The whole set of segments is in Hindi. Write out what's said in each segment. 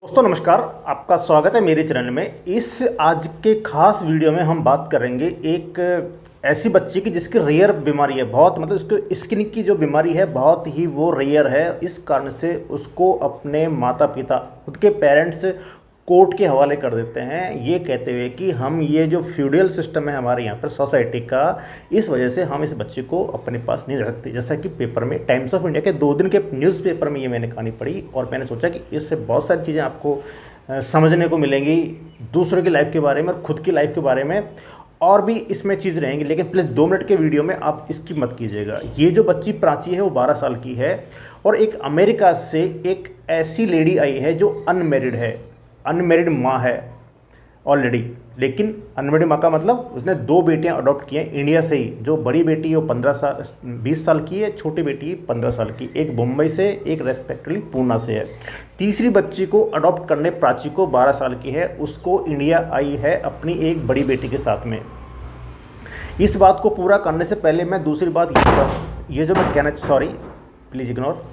दोस्तों नमस्कार, आपका स्वागत है मेरे चैनल में। इस आज के खास वीडियो में हम बात करेंगे एक ऐसी बच्ची की जिसकी रेयर बीमारी है। बहुत मतलब उसको स्किन की जो बीमारी है बहुत ही वो रेयर है। इस कारण से उसको अपने माता पिता खुद के पेरेंट्स कोर्ट के हवाले कर देते हैं, ये कहते हुए कि हम ये जो फ्यूडल सिस्टम है हमारे यहाँ पर सोसाइटी का, इस वजह से हम इस बच्चे को अपने पास नहीं रख सकते। जैसा कि पेपर में टाइम्स ऑफ इंडिया के 2 दिन के न्यूज़पेपर में ये मैंने कहानी पढ़ी और मैंने सोचा कि इससे बहुत सारी चीज़ें आपको समझने को मिलेंगी, दूसरों की लाइफ के बारे में और खुद की लाइफ के बारे में, और भी इसमें चीज़ रहेंगी। लेकिन प्लीज़ 2 मिनट के वीडियो में आप इसकी मत कीजिएगा। ये जो बच्ची प्राची है वो 12 साल की है और एक अमेरिका से एक ऐसी लेडी आई है जो अनमेरिड है, अनमेरिड माँ है ऑलरेडी। लेकिन अनमेरिड माँ का मतलब उसने 2 बेटियां अडॉप्ट की हैं इंडिया से ही। जो बड़ी बेटी है वो 20 साल की है, छोटी बेटी 15 साल की। एक मुंबई से, एक रेस्पेक्टिवली पूना से है। तीसरी बच्ची को अडॉप्ट करने प्राची को 12 साल की है, उसको इंडिया आई है अपनी एक बड़ी बेटी के साथ में। इस बात को पूरा करने से पहले मैं दूसरी बात ये जो मैं कहना, सॉरी प्लीज़ इग्नोर,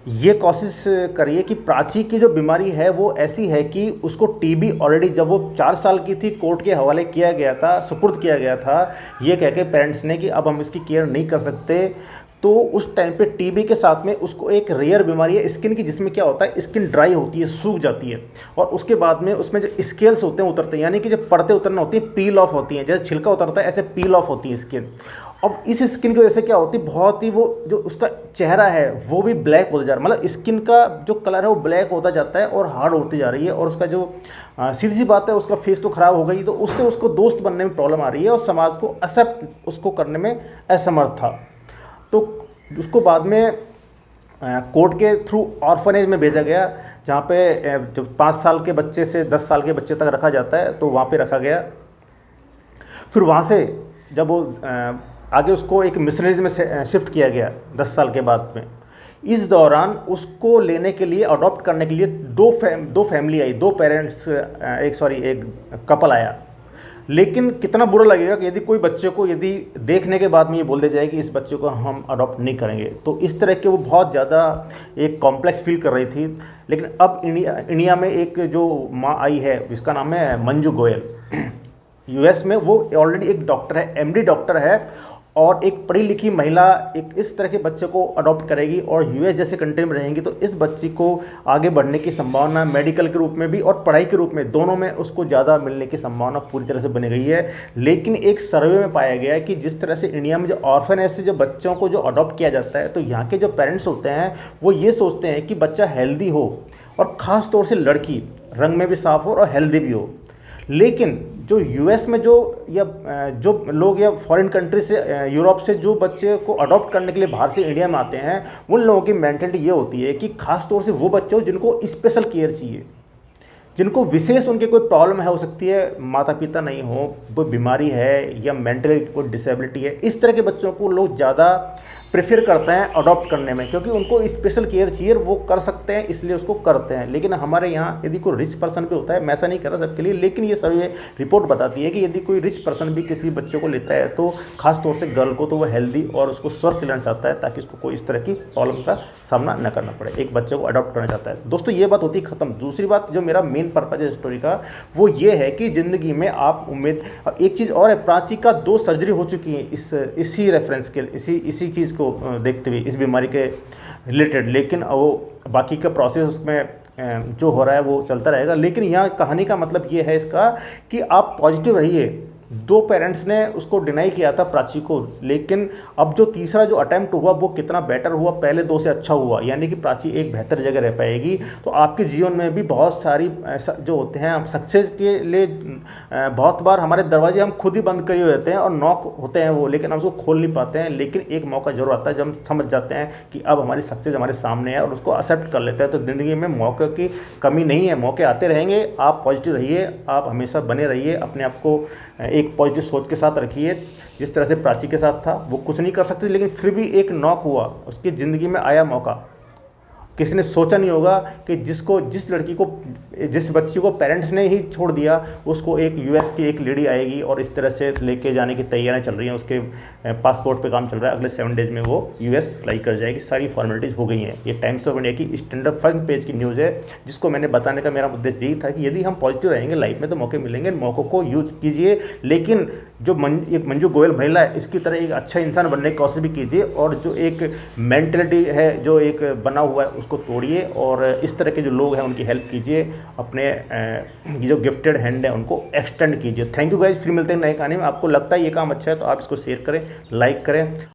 ये कोशिश करिए कि प्राची की जो बीमारी है वो ऐसी है कि उसको टीबी ऑलरेडी जब वो 4 साल की थी कोर्ट के हवाले किया गया था, सुपुर्द किया गया था, ये कह के पेरेंट्स ने कि अब हम इसकी केयर नहीं कर सकते। तो उस टाइम पे टीबी के साथ में उसको एक रेयर बीमारी है स्किन की, जिसमें क्या होता है स्किन ड्राई होती है, सूख जाती है और उसके बाद में उसमें जो स्केल्स होते हैं उतरते हैं, यानी कि जब परतें उतरना होती है पील ऑफ होती हैं, जैसे छिलका उतरता है ऐसे पील ऑफ होती है स्किन। अब इस स्किन की वजह से क्या होती है, बहुत ही वो जो उसका चेहरा है वो भी ब्लैक होता जा रहा है, मतलब स्किन का जो कलर है वो ब्लैक होता जाता है और हार्ड होती जा रही है। और उसका जो सीधी सी बात है उसका फेस तो ख़राब हो गई, तो उससे उसको दोस्त बनने में प्रॉब्लम आ रही है और समाज को एक्सेप्ट उसको करने में असमर्थ था। तो उसको बाद में कोर्ट के थ्रू ऑर्फनेज में भेजा गया, जहाँ पे जो 5 साल के बच्चे से 10 साल के बच्चे तक रखा जाता है, तो वहाँ पे रखा गया। फिर वहाँ से जब वो आगे उसको एक मिशनरीज में शिफ्ट किया गया 10 साल के बाद में। इस दौरान उसको लेने के लिए, अडॉप्ट करने के लिए दो फैमिली आई, 2 पेरेंट्स, एक कपल आया। लेकिन कितना बुरा लगेगा कि यदि कोई बच्चे को यदि देखने के बाद में ये बोल दिया जाए कि इस बच्चे को हम अडॉप्ट नहीं करेंगे। तो इस तरह के वो बहुत ज़्यादा एक कॉम्प्लेक्स फील कर रही थी। लेकिन अब इंडिया में एक जो माँ आई है जिसका नाम है मंजू गोयल, यूएस में वो ऑलरेडी एक डॉक्टर है, एमडी डॉक्टर है, और एक पढ़ी लिखी महिला एक इस तरह के बच्चे को अडॉप्ट करेगी और यूएस जैसे कंट्री में रहेंगी, तो इस बच्ची को आगे बढ़ने की संभावना मेडिकल के रूप में भी और पढ़ाई के रूप में, दोनों में उसको ज़्यादा मिलने की संभावना पूरी तरह से बनी गई है। लेकिन एक सर्वे में पाया गया है कि जिस तरह से इंडिया में जो ऑर्फनेज से जो बच्चों को जो अडॉप्ट किया जाता है, तो यहाँ के जो पेरेंट्स होते हैं वो ये सोचते हैं कि बच्चा हेल्दी हो और ख़ास तौर से लड़की रंग में भी साफ़ हो और हेल्दी भी हो। लेकिन जो यूएस में जो लोग या फॉरेन कंट्री से, यूरोप से जो बच्चे को अडॉप्ट करने के लिए बाहर से इंडिया में आते हैं, उन लोगों की मेंटालिटी ये होती है कि खास तौर से वो बच्चे हो जिनको स्पेशल केयर चाहिए, जिनको विशेष उनके कोई प्रॉब्लम है, हो सकती है माता पिता नहीं हो, वो बीमारी है या मेंटल कोई डिसेबिलिटी है। इस तरह के बच्चों को लोग ज़्यादा प्रेफर करते हैं अडॉप्ट करने में, क्योंकि उनको स्पेशल केयर चाहिए, वो कर सकते हैं इसलिए उसको करते हैं। लेकिन हमारे यहाँ यदि कोई रिच पर्सन भी होता है, मैं ऐसा नहीं कर रहा सबके लिए, लेकिन ये सर्वे रिपोर्ट बताती है कि यदि कोई रिच पर्सन भी किसी बच्चे को लेता है, तो खास तौर से गर्ल को, तो वो हेल्दी और उसको स्वस्थ लेना चाहता है ताकि उसको कोई इस तरह की प्रॉब्लम का सामना न करना पड़े, एक बच्चे को अडॉप्ट करना चाहता है। दोस्तों ये बात होती है ख़त्म। दूसरी बात जो मेरा मेन पर्पज है स्टोरी का, वो ये है कि ज़िंदगी में आप उम्मीद, एक चीज़ और है, प्राची का 2 सर्जरी हो चुकी है इसी रेफरेंस के, इसी चीज़ को देखते हुए, इस बीमारी के रिलेटेड। लेकिन वो बाकी का प्रोसेस उसमें जो हो रहा है वो चलता रहेगा। लेकिन यहाँ कहानी का मतलब ये है इसका कि आप पॉजिटिव रहिए। 2 पेरेंट्स ने उसको डिनाई किया था प्राची को, लेकिन अब जो तीसरा जो अटैम्प्ट हुआ वो कितना बेटर हुआ, पहले 2 से अच्छा हुआ, यानी कि प्राची एक बेहतर जगह रह पाएगी। तो आपके जीवन में भी बहुत सारी जो होते हैं सक्सेस के लिए, बहुत बार हमारे दरवाजे हम खुद ही बंद करे हुए रहते हैं और नॉक होते हैं वो, लेकिन हम उसको खोल नहीं पाते हैं। लेकिन एक मौका जरूर आता है जब हम समझ जाते हैं कि अब हमारी सक्सेस हमारे सामने है और उसको एक्सेप्ट कर लेते हैं। तो ज़िंदगी में मौके की कमी नहीं है, मौके आते रहेंगे। आप पॉजिटिव रहिए, आप हमेशा बने रहिए, अपने आप को एक पॉजिटिव सोच के साथ रखिए। जिस तरह से प्राची के साथ था, वो कुछ नहीं कर सकती, लेकिन फिर भी एक नॉक हुआ, उसकी ज़िंदगी में आया मौका किसी ने सोचा नहीं होगा कि जिस बच्ची को पेरेंट्स ने ही छोड़ दिया, उसको एक यूएस की एक लेडी आएगी और इस तरह से लेके जाने की तैयारियां चल रही हैं। उसके पासपोर्ट पे काम चल रहा है, अगले 7 डेज़ में वो यूएस फ्लाई कर जाएगी। सारी फॉर्मेलिटीज़ हो गई हैं। ये टाइम्स ऑफ इंडिया की स्टैंडर्ड फ्रंट पेज की न्यूज़ है, जिसको मैंने बताने का मेरा उद्देश्य यही था कि यदि हम पॉजिटिव रहेंगे लाइफ में तो मौके मिलेंगे, मौक़ों को यूज़ कीजिए। लेकिन जो एक मंजू गोयल महिला है, इसकी तरह एक अच्छा इंसान बनने की कोशिश भी कीजिए, और जो एक मेंटलिटी है जो एक बना हुआ है उसको तोड़िए, और इस तरह के जो लोग हैं उनकी हेल्प कीजिए, अपने जो गिफ्टेड हैंड है उनको एक्सटेंड कीजिए। थैंक यू गाइज, फिर मिलते हैं नए कहानी में। आपको लगता है ये काम अच्छा है तो आप इसको शेयर करें, लाइक करें।